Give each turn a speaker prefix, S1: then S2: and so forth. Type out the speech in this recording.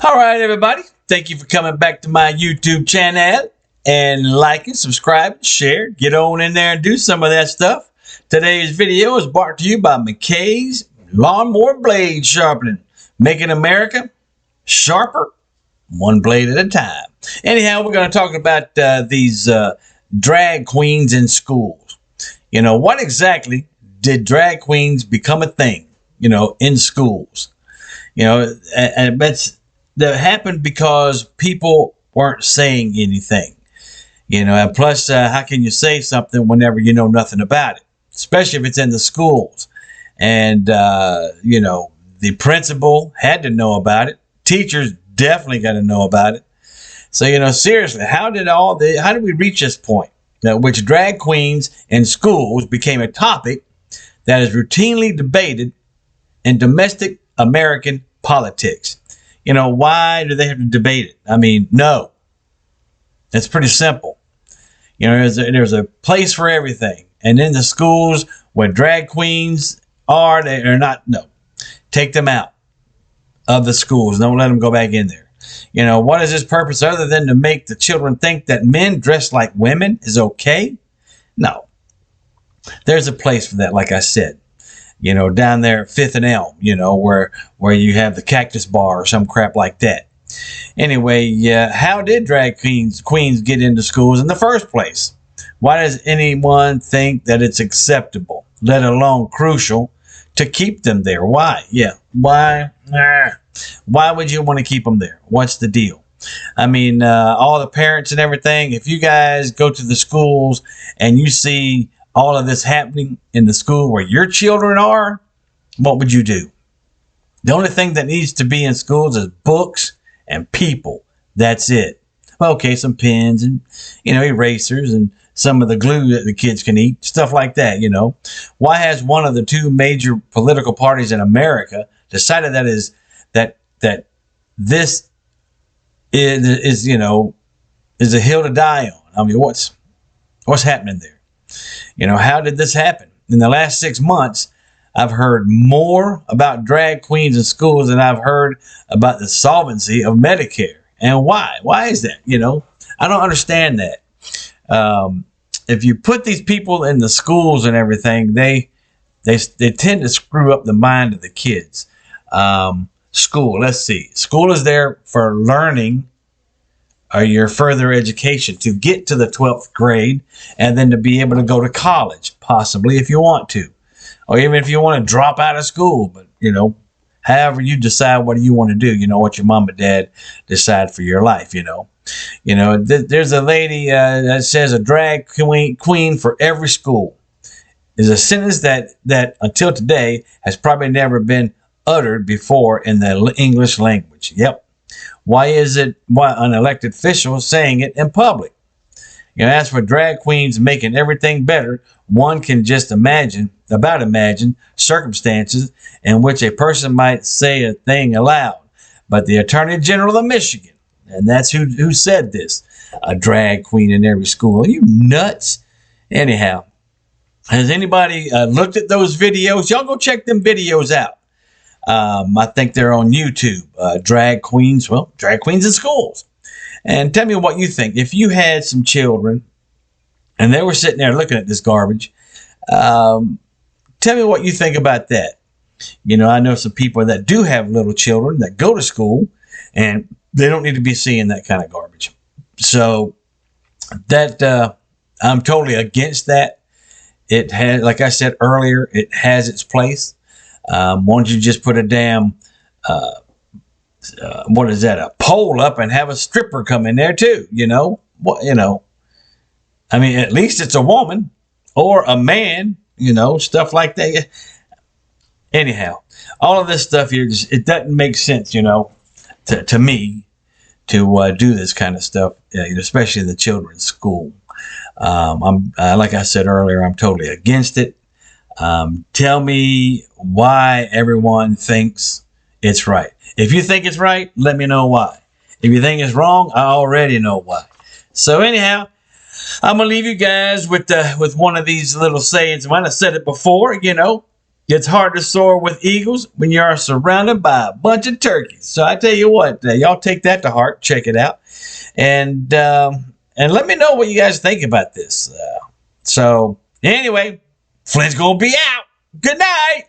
S1: All right, everybody. Thank you for coming back to my YouTube channel and liking, subscribe, share. Get on in there and do some of that stuff. Today's video is brought to you by McKay's Lawnmower Blade Sharpening, making America sharper, one blade at a time. Anyhow, we're going to talk about these drag queens in schools. You know, what exactly did drag queens become a thing, in schools? And that happened because people weren't saying anything. And plus, how can you say something whenever you know nothing about it, especially if it's in the schools? And, the principal had to know about it. Teachers definitely got to know about it. So, seriously, how did we reach this point that which drag queens in schools became a topic that is routinely debated in domestic American politics? Why do they have to debate it? I mean, no. It's pretty simple. There's a place for everything. And in the schools where drag queens are, they are not, no. Take them out of the schools. Don't let them go back in there. What is its purpose other than to make the children think that men dressed like women is okay? No. There's a place for that, like I said. Down there at 5th and Elm, where you have the Cactus Bar or some crap like that. Anyway, how did drag queens get into schools in the first place? Why does anyone think that it's acceptable, let alone crucial, to keep them there? Why? Why? Why would you want to keep them there? What's the deal? I mean, all the parents and everything, if you guys go to the schools and you see all of this happening in the school where your children are, what would you do? The only thing that needs to be in schools is books and people. That's it. Okay, some pens and, erasers and some of the glue that the kids can eat, stuff like that, Why has one of the two major political parties in America decided that this is a hill to die on? I mean, what's happening there? How did this happen? In the last 6 months, I've heard more about drag queens in schools than I've heard about the solvency of Medicare. And why? Why is that? I don't understand that. If you put these people in the schools and everything, they tend to screw up the mind of the kids. School, let's see. School is there for learning or your further education to get to the 12th grade and then to be able to go to college, possibly if you want to, or even if you want to drop out of school. But, however you decide what you want to do, what your mom and dad decide for your life, there's a lady that says a drag queen for every school is a sentence that until today has probably never been uttered before in the English language. Yep. Why an elected official saying it in public? As for drag queens making everything better, one can just imagine circumstances in which a person might say a thing aloud. But the Attorney General of Michigan, and that's who said this, a drag queen in every school. Are you nuts? Anyhow, has anybody looked at those videos? Y'all go check them videos out. I think they're on YouTube. Drag queens in schools. And tell me what you think. If you had some children and they were sitting there looking at this garbage, tell me what you think about that. I know some people that do have little children that go to school and they don't need to be seeing that kind of garbage. So that I'm totally against that. It has, like I said earlier, it has its place. Why don't you just put a damn, a pole up and have a stripper come in there too, I mean, at least it's a woman or a man, stuff like that. Anyhow, all of this stuff here, it doesn't make sense, to me to do this kind of stuff, especially in the children's school. Like I said earlier, I'm totally against it. Tell me why everyone thinks it's right. If you think it's right, let me know why. If you think it's wrong, I already know why. So anyhow, I'm going to leave you guys with one of these little sayings. I might have said it before, It's hard to soar with eagles when you are surrounded by a bunch of turkeys. So I tell you what, y'all take that to heart. Check it out, and let me know what you guys think about this. So anyway, Flint's gonna be out. Good night.